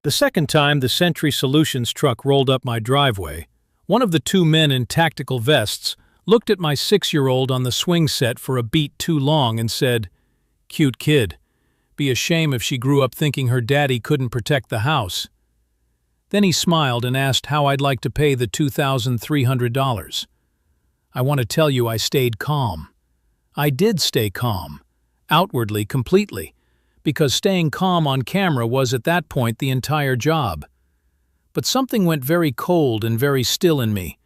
The second time the Sentry Solutions truck rolled up my driveway, one of the two men in tactical vests looked at my 6-year-old on the swing set for a beat too long and said, "Cute kid. Be a shame if she grew up thinking her daddy couldn't protect the house." Then he smiled and asked how I'd like to pay the $2,300. I want to tell you I stayed calm. I did stay calm, outwardly, completely, because staying calm on camera was at that point the entire job. But something went very cold and very still in me,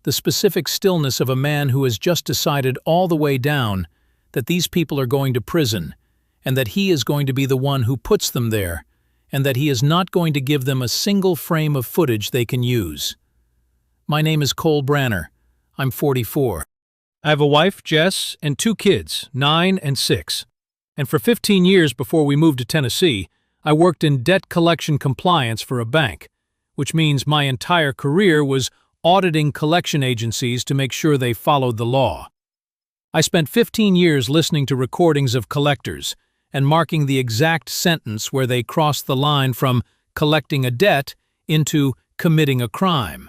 the specific stillness of a man who has just decided all the way down that these people are going to prison, and that he is going to be the one who puts them there, and that he is not going to give them a single frame of footage they can use. My name is Cole Branner. I'm 44. I have a wife, Jess, and 2 kids, 9 and 6. And for 15 years before we moved to Tennessee, I worked in debt collection compliance for a bank, which means my entire career was auditing collection agencies to make sure they followed the law. I spent 15 years listening to recordings of collectors and marking the exact sentence where they crossed the line from collecting a debt into committing a crime.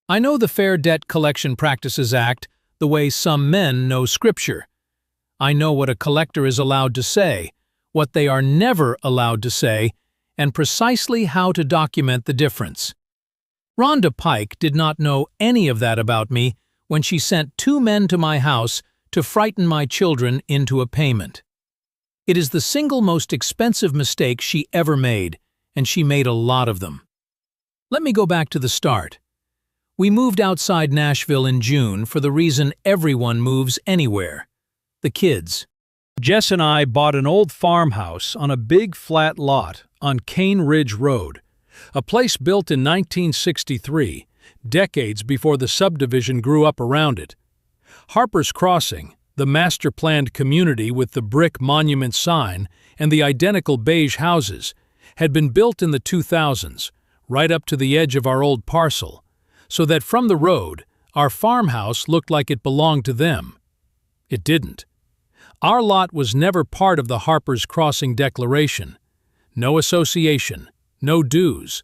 I know the Fair Debt Collection Practices Act the way some men know Scripture. I know what a collector is allowed to say, what they are never allowed to say, and precisely how to document the difference. Rhonda Pike did not know any of that about me when she sent 2 men to my house to frighten my children into a payment. It is the single most expensive mistake she ever made, and she made a lot of them. Let me go back to the start. We moved outside Nashville in June for the reason everyone moves anywhere: the kids. Jess and I bought an old farmhouse on a big flat lot on Cane Ridge Road, a place built in 1963, decades before the subdivision grew up around it. Harper's Crossing, the master-planned community with the brick monument sign and the identical beige houses, had been built in the 2000s, right up to the edge of our old parcel, so that from the road, our farmhouse looked like it belonged to them. It didn't. Our lot was never part of the Harper's Crossing Declaration. No association, no dues,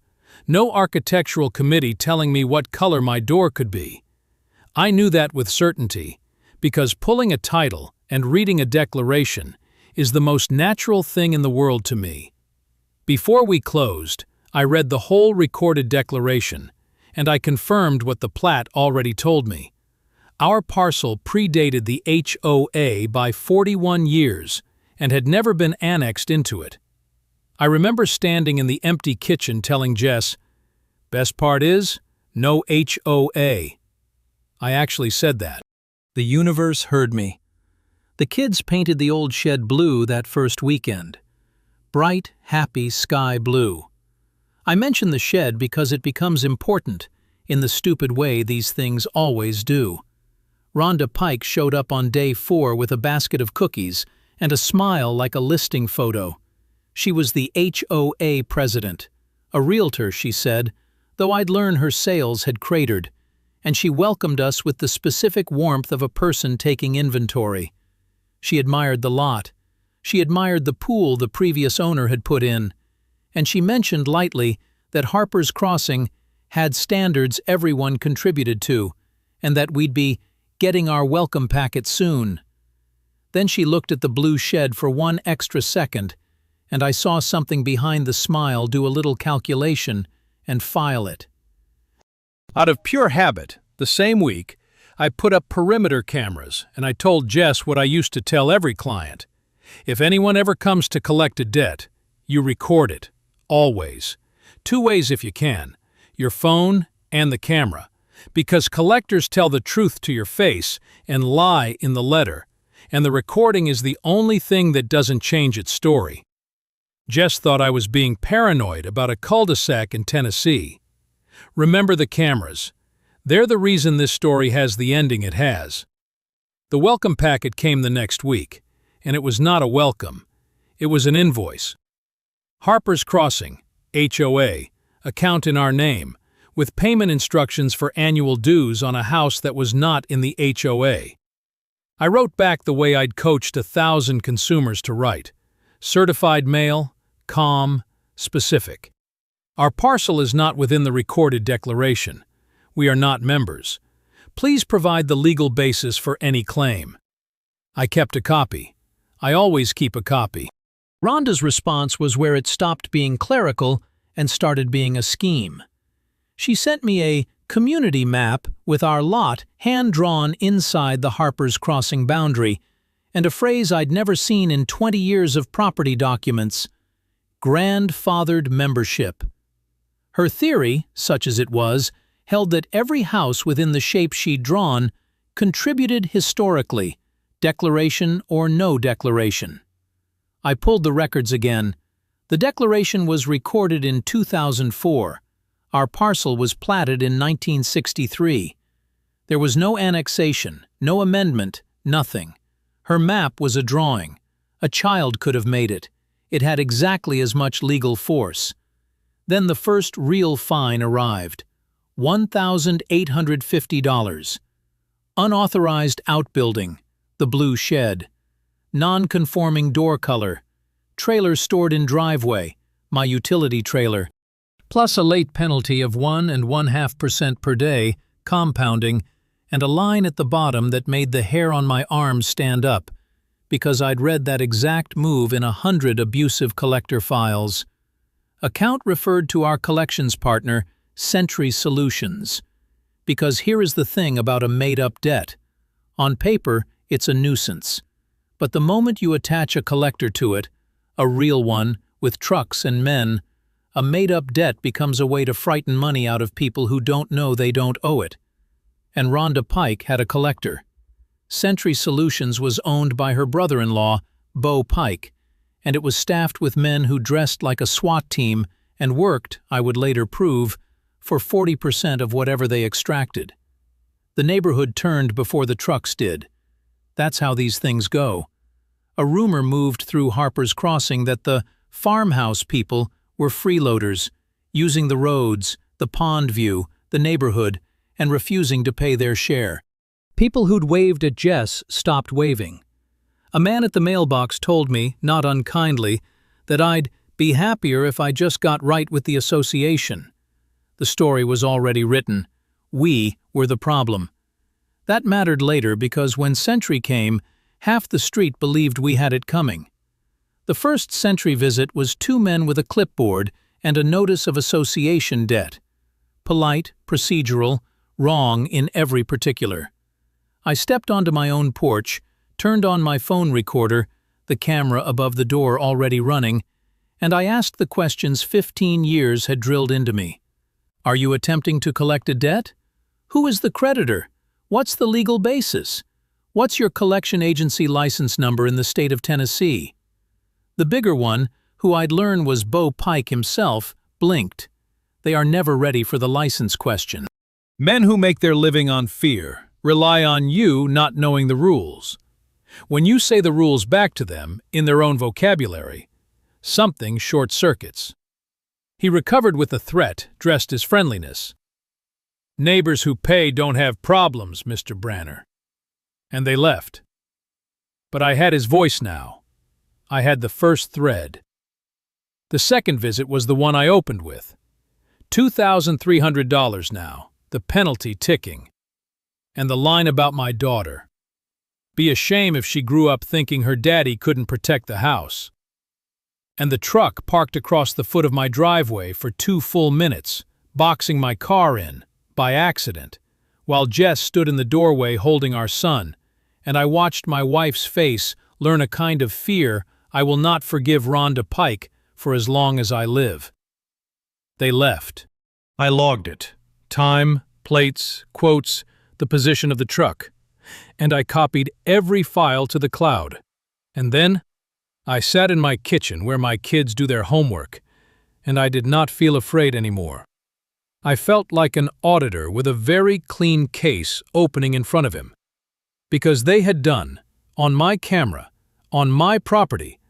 no architectural committee telling me what color my door could be. I knew that with certainty, because pulling a title and reading a declaration is the most natural thing in the world to me. Before we closed, I read the whole recorded declaration, and I confirmed what the plat already told me. Our parcel predated the HOA by 41 years and had never been annexed into it. I remember standing in the empty kitchen telling Jess, "Best part is, no HOA." I actually said that. The universe heard me. The kids painted the old shed blue that first weekend. Bright, happy sky blue. I mention the shed because it becomes important in the stupid way these things always do. Rhonda Pike showed up on day 4 with a basket of cookies and a smile like a listing photo. She was the HOA president, a realtor, she said, though I'd learn her sales had cratered, and she welcomed us with the specific warmth of a person taking inventory. She admired the lot. She admired the pool the previous owner had put in, and she mentioned lightly that Harper's Crossing had standards everyone contributed to, and that we'd be getting our welcome packet soon. Then she looked at the blue shed for 1 extra second, and I saw something behind the smile do a little calculation and file it. Out of pure habit, the same week, I put up perimeter cameras, and I told Jess what I used to tell every client. If anyone ever comes to collect a debt, you record it, always. 2 ways if you can, your phone and the camera. Because collectors tell the truth to your face and lie in the letter, and the recording is the only thing that doesn't change its story. Jess thought I was being paranoid about a cul-de-sac in Tennessee. Remember the cameras. They're the reason this story has the ending it has. The welcome packet came the next week, and it was not a welcome. It was an invoice. Harper's Crossing, HOA, account in our name, with payment instructions for annual dues on a house that was not in the HOA. I wrote back the way I'd coached 1,000 consumers to write: certified mail, calm, specific. Our parcel is not within the recorded declaration. We are not members. Please provide the legal basis for any claim. I kept a copy. I always keep a copy. Rhonda's response was where it stopped being clerical and started being a scheme. She sent me a community map with our lot hand-drawn inside the Harper's Crossing boundary and a phrase I'd never seen in 20 years of property documents: grandfathered membership. Her theory, such as it was, held that every house within the shape she'd drawn contributed historically, declaration or no declaration. I pulled the records again. The declaration was recorded in 2004. Our parcel was platted in 1963. There was no annexation, no amendment, nothing. Her map was a drawing. A child could have made it. It had exactly as much legal force. Then the first real fine arrived. $1,850. Unauthorized outbuilding, the blue shed. Non-conforming door color. Trailer stored in driveway, my utility trailer. Plus a late penalty of 1.5% per day, compounding, and a line at the bottom that made the hair on my arms stand up, because I'd read that exact move in 100 abusive collector files. Account referred to our collections partner, Sentry Solutions. Because here is the thing about a made-up debt. On paper, it's a nuisance. But the moment you attach a collector to it, a real one, with trucks and men, a made-up debt becomes a way to frighten money out of people who don't know they don't owe it. And Rhonda Pike had a collector. Sentry Solutions was owned by her brother-in-law, Bo Pike, and it was staffed with men who dressed like a SWAT team and worked, I would later prove, for 40% of whatever they extracted. The neighborhood turned before the trucks did. That's how these things go. A rumor moved through Harper's Crossing that the farmhouse people were freeloaders, using the roads, the pond view, the neighborhood, and refusing to pay their share. People who'd waved at Jess stopped waving. A man at the mailbox told me, not unkindly, that I'd be happier if I just got right with the association. The story was already written. We were the problem. That mattered later because when Sentry came, half the street believed we had it coming. The first Sentry visit was two men with a clipboard and a notice of association debt. Polite, procedural, wrong in every particular. I stepped onto my own porch, turned on my phone recorder, the camera above the door already running, and I asked the questions 15 years had drilled into me. Are you attempting to collect a debt? Who is the creditor? What's the legal basis? What's your collection agency license number in the state of Tennessee? The bigger one, who I'd learned was Bo Pike himself, blinked. They are never ready for the license question. Men who make their living on fear rely on you not knowing the rules. When you say the rules back to them, in their own vocabulary, something short-circuits. He recovered with a threat dressed as friendliness. Neighbors who pay don't have problems, Mr. Branner. And they left. But I had his voice now. I had the first thread. The second visit was the one I opened with. $2,300 now, the penalty ticking. And the line about my daughter. Be a shame if she grew up thinking her daddy couldn't protect the house. And the truck parked across the foot of my driveway for 2 full minutes, boxing my car in, by accident, while Jess stood in the doorway holding our son, and I watched my wife's face learn a kind of fear I will not forgive Rhonda Pike for as long as I live. They left. I logged it. Time, plates, quotes, the position of the truck. And I copied every file to the cloud. And then I sat in my kitchen where my kids do their homework, and I did not feel afraid anymore. I felt like an auditor with a very clean case opening in front of him. Because they had done, on my camera, on my property,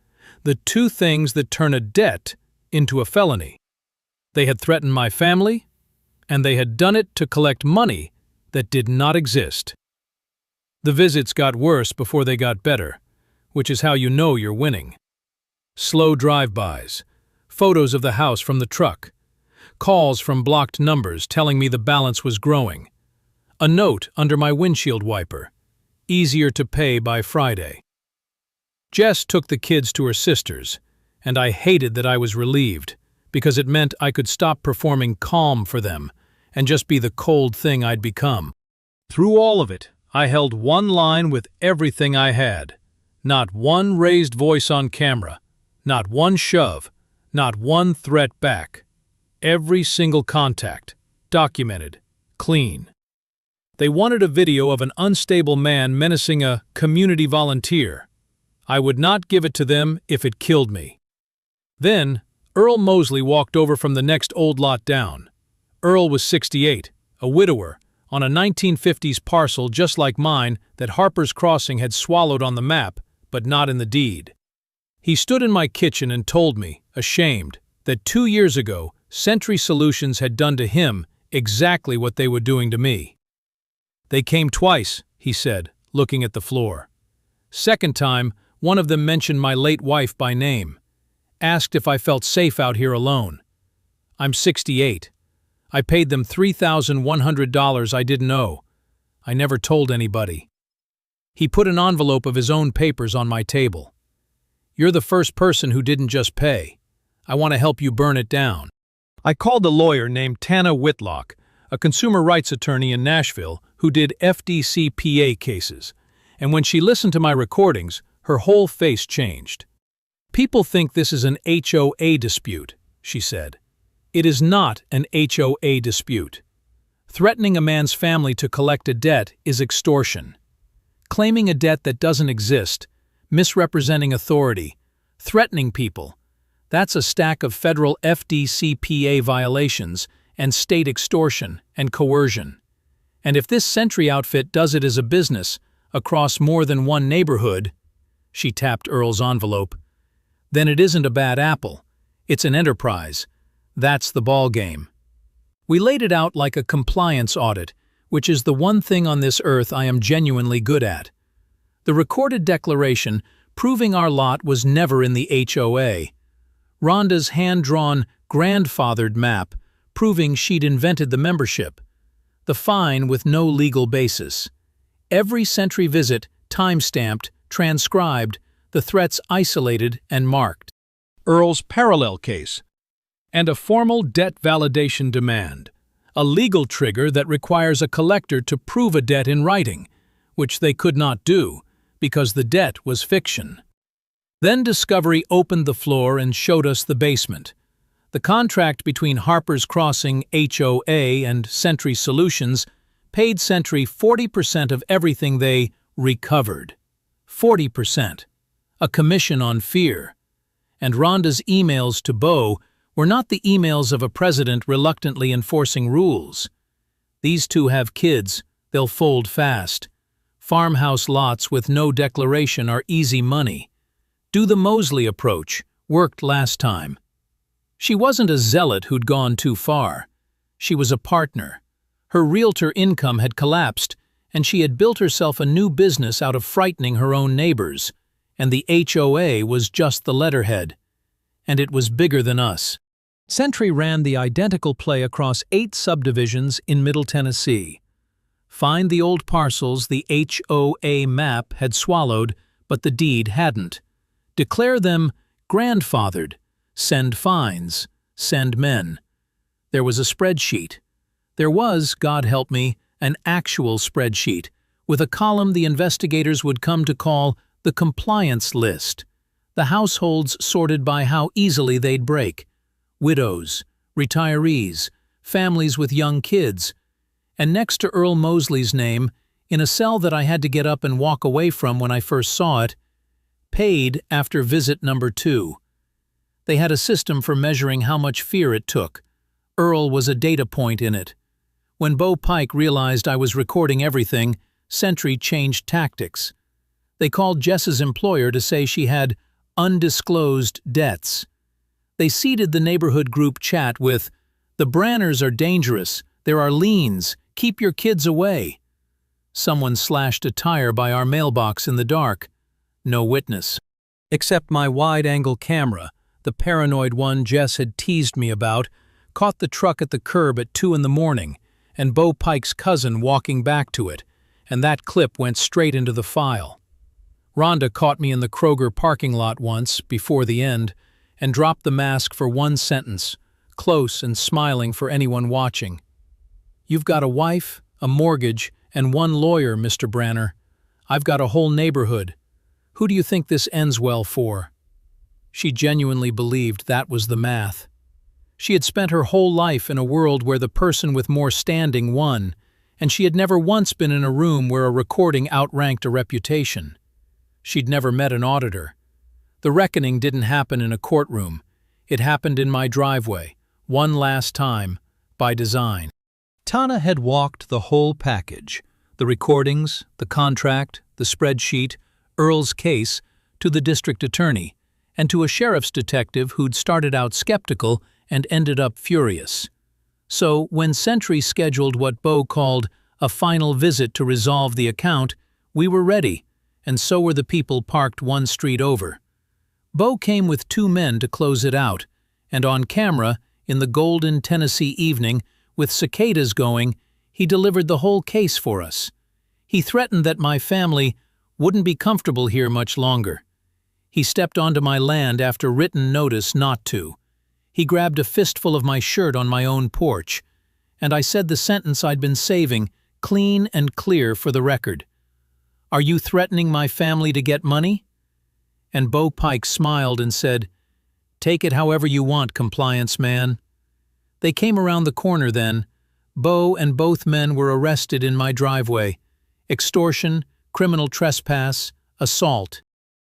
the two things that turn a debt into a felony. They had threatened my family, and they had done it to collect money that did not exist. The visits got worse before they got better, which is how you know you're winning. Slow drive-bys, photos of the house from the truck, calls from blocked numbers telling me the balance was growing. A note under my windshield wiper. Easier to pay by Friday. Jess took the kids to her sister's, and I hated that I was relieved, because it meant I could stop performing calm for them and just be the cold thing I'd become. Through all of it, I held one line with everything I had. Not one raised voice on camera, not one shove, not one threat back. Every single contact, documented, clean. They wanted a video of an unstable man menacing a community volunteer. I would not give it to them if it killed me. Then, Earl Mosley walked over from the next old lot down. Earl was 68, a widower, on a 1950s parcel just like mine that Harper's Crossing had swallowed on the map, but not in the deed. He stood in my kitchen and told me, ashamed, that 2 years ago, Sentry Solutions had done to him exactly what they were doing to me. They came twice, he said, looking at the floor. Second time, one of them mentioned my late wife by name. Asked if I felt safe out here alone. I'm 68. I paid them $3,100 I didn't owe. I never told anybody. He put an envelope of his own papers on my table. You're the first person who didn't just pay. I want to help you burn it down. I called a lawyer named Tana Whitlock, a consumer rights attorney in Nashville who did FDCPA cases, and when she listened to my recordings, her whole face changed. People think this is an HOA dispute, she said. It is not an HOA dispute. Threatening a man's family to collect a debt is extortion. Claiming a debt that doesn't exist, misrepresenting authority, threatening people, that's a stack of federal FDCPA violations and state extortion and coercion. And if this Sentry outfit does it as a business, across more than one neighborhood, she tapped Earl's envelope, then it isn't a bad apple. It's an enterprise. That's the ball game. We laid it out like a compliance audit, which is the one thing on this earth I am genuinely good at. The recorded declaration proving our lot was never in the HOA. Rhonda's hand-drawn, grandfathered map proving she'd invented the membership. The fine with no legal basis. Every Sentry visit time-stamped, transcribed, the threats isolated and marked. Earl's parallel case. And a formal debt validation demand, a legal trigger that requires a collector to prove a debt in writing, which they could not do because the debt was fiction. Then Discovery opened the floor and showed us the basement. The contract between Harper's Crossing HOA and Sentry Solutions paid Sentry 40% of everything they recovered. 40%. A commission on fear. And Rhonda's emails to Beau were not the emails of a president reluctantly enforcing rules. These two have kids, they'll fold fast. Farmhouse lots with no declaration are easy money. Do the Mosley approach, worked last time. She wasn't a zealot who'd gone too far. She was a partner. Her realtor income had collapsed, and she had built herself a new business out of frightening her own neighbors, and the HOA was just the letterhead. And it was bigger than us. Sentry ran the identical play across 8 subdivisions in Middle Tennessee. Find the old parcels the HOA map had swallowed, but the deed hadn't. Declare them grandfathered. Send fines. Send men. There was a spreadsheet. There was, God help me, an actual spreadsheet, with a column the investigators would come to call the compliance list. The households sorted by how easily they'd break. Widows, retirees, families with young kids. And next to Earl Mosley's name, in a cell that I had to get up and walk away from when I first saw it, paid after visit number 2. They had a system for measuring how much fear it took. Earl was a data point in it. When Beau Pike realized I was recording everything, Sentry changed tactics. They called Jess's employer to say she had undisclosed debts. They seeded the neighborhood group chat with, "The Branners are dangerous. There are liens. Keep your kids away." Someone slashed a tire by our mailbox in the dark. No witness. Except my wide-angle camera, the paranoid one Jess had teased me about, caught the truck at the curb at 2 in the morning, and Bo Pike's cousin walking back to it, and that clip went straight into the file. Rhonda caught me in the Kroger parking lot once, before the end, and dropped the mask for one sentence, close and smiling for anyone watching. "You've got a wife, a mortgage, and one lawyer, Mr. Branner. I've got a whole neighborhood. Who do you think this ends well for?" She genuinely believed that was the math. She had spent her whole life in a world where the person with more standing won, and she had never once been in a room where a recording outranked a reputation. She'd never met an auditor. The reckoning didn't happen in a courtroom. It happened in my driveway, one last time, by design. Tana had walked the whole package, the recordings, the contract, the spreadsheet, Earl's case, to the district attorney, and to a sheriff's detective who'd started out skeptical and ended up furious. So, when Sentry scheduled what Bo called a final visit to resolve the account, we were ready, and so were the people parked one street over. Bo came with 2 men to close it out, and on camera, in the golden Tennessee evening, with cicadas going, he delivered the whole case for us. He threatened that my family wouldn't be comfortable here much longer. He stepped onto my land after written notice not to. He grabbed a fistful of my shirt on my own porch, and I said the sentence I'd been saving, clean and clear for the record. "Are you threatening my family to get money?" And Bo Pike smiled and said, "Take it however you want, compliance man." They came around the corner then. Bo and both men were arrested in my driveway. Extortion, criminal trespass, assault.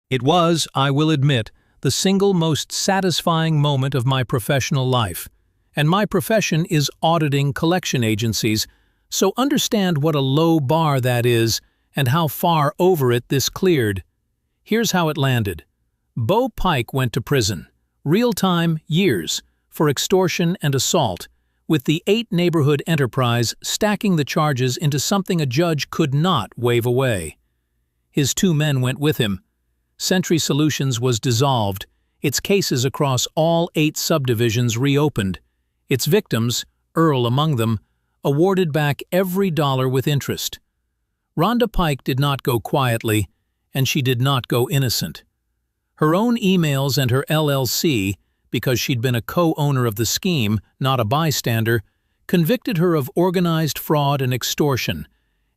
It was, I will admit, the single most satisfying moment of my professional life. And my profession is auditing collection agencies, so understand what a low bar that is and how far over it this cleared. Here's how it landed. Bo Pike went to prison, real-time, years, for extortion and assault, with the 8 neighborhood enterprise stacking the charges into something a judge could not wave away. His 2 men went with him. Sentry Solutions was dissolved, its cases across all 8 subdivisions reopened, its victims, Earl among them, awarded back every dollar with interest. Rhonda Pike did not go quietly, and she did not go innocent. Her own emails and her LLC, because she'd been a co-owner of the scheme, not a bystander, convicted her of organized fraud and extortion,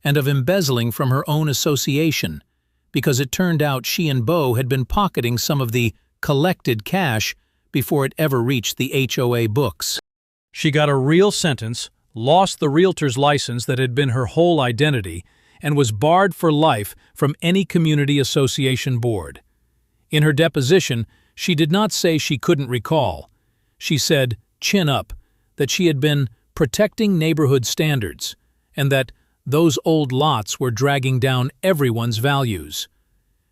and of embezzling from her own association, because it turned out she and Bo had been pocketing some of the collected cash before it ever reached the HOA books. She got a real sentence, lost the realtor's license that had been her whole identity, and was barred for life from any community association board. In her deposition, she did not say she couldn't recall. She said, chin up, that she had been protecting neighborhood standards, and that those old lots were dragging down everyone's values.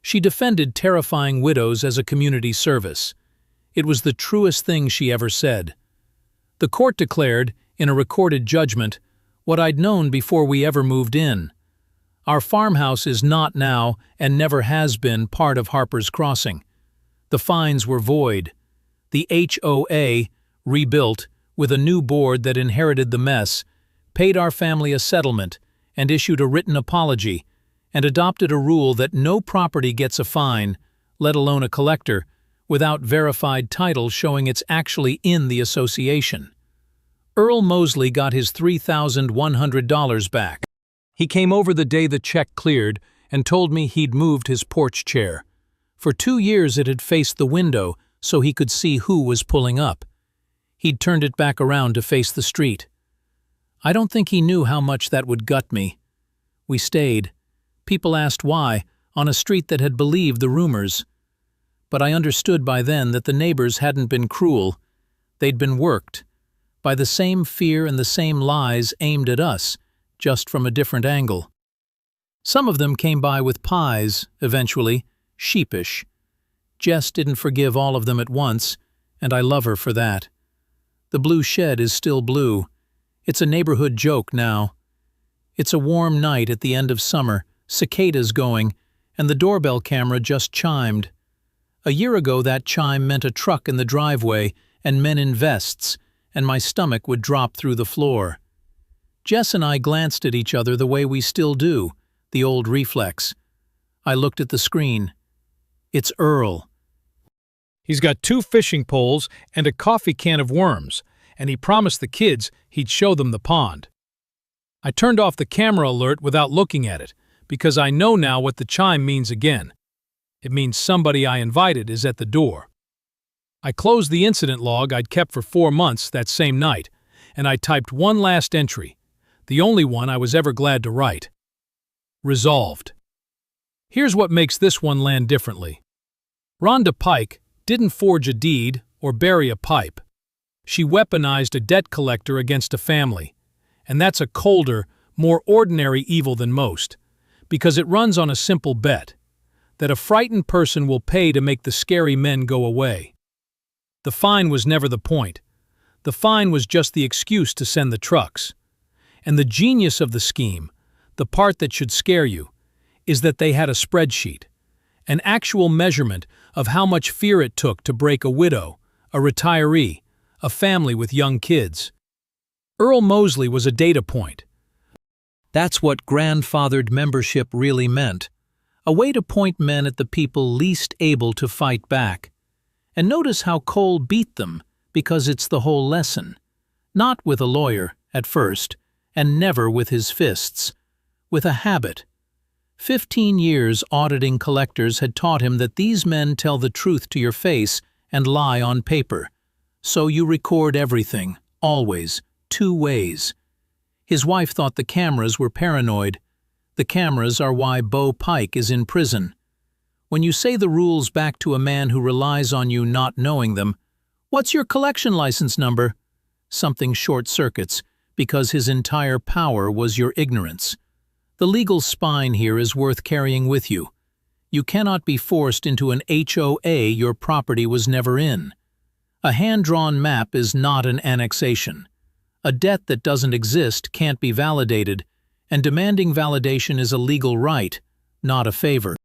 She defended terrifying widows as a community service. It was the truest thing she ever said. The court declared, in a recorded judgment, what I'd known before we ever moved in. Our farmhouse is not now, and never has been, part of Harper's Crossing. The fines were void. The HOA, rebuilt, with a new board that inherited the mess, paid our family a settlement, and issued a written apology, and adopted a rule that no property gets a fine, let alone a collector, without verified title showing it's actually in the association. Earl Mosley got his $3,100 back. He came over the day the check cleared and told me he'd moved his porch chair. For 2 years it had faced the window so he could see who was pulling up. He'd turned it back around to face the street. I don't think he knew how much that would gut me. We stayed. People asked why, on a street that had believed the rumors. But I understood by then that the neighbors hadn't been cruel. They'd been worked by the same fear and the same lies aimed at us, just from a different angle. Some of them came by with pies, eventually, sheepish. Jess didn't forgive all of them at once, and I love her for that. The blue shed is still blue. It's a neighborhood joke now. It's a warm night at the end of summer, cicadas going, and the doorbell camera just chimed. A year ago that chime meant a truck in the driveway and men in vests, and my stomach would drop through the floor. Jess and I glanced at each other the way we still do, the old reflex. I looked at the screen. It's Earl. He's got 2 fishing poles and a coffee can of worms, and he promised the kids he'd show them the pond. I turned off the camera alert without looking at it, because I know now what the chime means again. It means somebody I invited is at the door. I closed the incident log I'd kept for 4 months that same night, and I typed one last entry, the only one I was ever glad to write. Resolved. Here's what makes this one land differently. Rhonda Pike didn't forge a deed or bury a pipe. She weaponized a debt collector against a family, and that's a colder, more ordinary evil than most, because it runs on a simple bet, that a frightened person will pay to make the scary men go away. The fine was never the point. The fine was just the excuse to send the trucks. And the genius of the scheme, the part that should scare you, is that they had a spreadsheet, an actual measurement of how much fear it took to break a widow, a retiree, a family with young kids. Earl Mosley was a data point. That's what grandfathered membership really meant, a way to point men at the people least able to fight back. And notice how Cole beat them, because it's the whole lesson. Not with a lawyer, at first, and never with his fists. With a habit. 15 years auditing collectors had taught him that these men tell the truth to your face and lie on paper. So you record everything, always, 2 ways. His wife thought the cameras were paranoid. The cameras are why Bo Pike is in prison. When you say the rules back to a man who relies on you not knowing them, "What's your collection license number?" Something short-circuits, because his entire power was your ignorance. The legal spine here is worth carrying with you. You cannot be forced into an HOA your property was never in. A hand-drawn map is not an annexation. A debt that doesn't exist can't be validated, and demanding validation is a legal right, not a favor.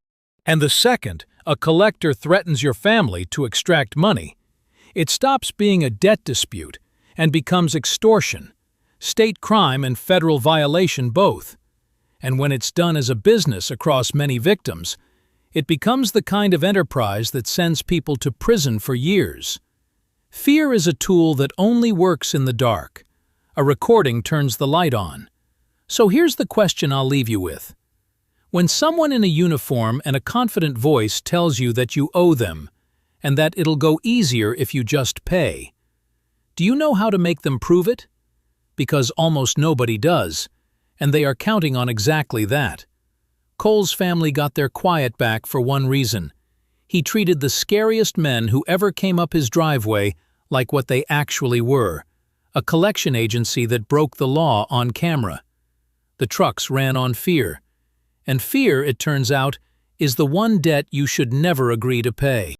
And the second a collector threatens your family to extract money, it stops being a debt dispute and becomes extortion, state crime and federal violation both. And when it's done as a business across many victims, it becomes the kind of enterprise that sends people to prison for years. Fear is a tool that only works in the dark. A recording turns the light on. So here's the question I'll leave you with. When someone in a uniform and a confident voice tells you that you owe them, and that it'll go easier if you just pay, do you know how to make them prove it? Because almost nobody does, and they are counting on exactly that. Cole's family got their quiet back for one reason. He treated the scariest men who ever came up his driveway like what they actually were, a collection agency that broke the law on camera. The trucks ran on fear. And fear, it turns out, is the one debt you should never agree to pay.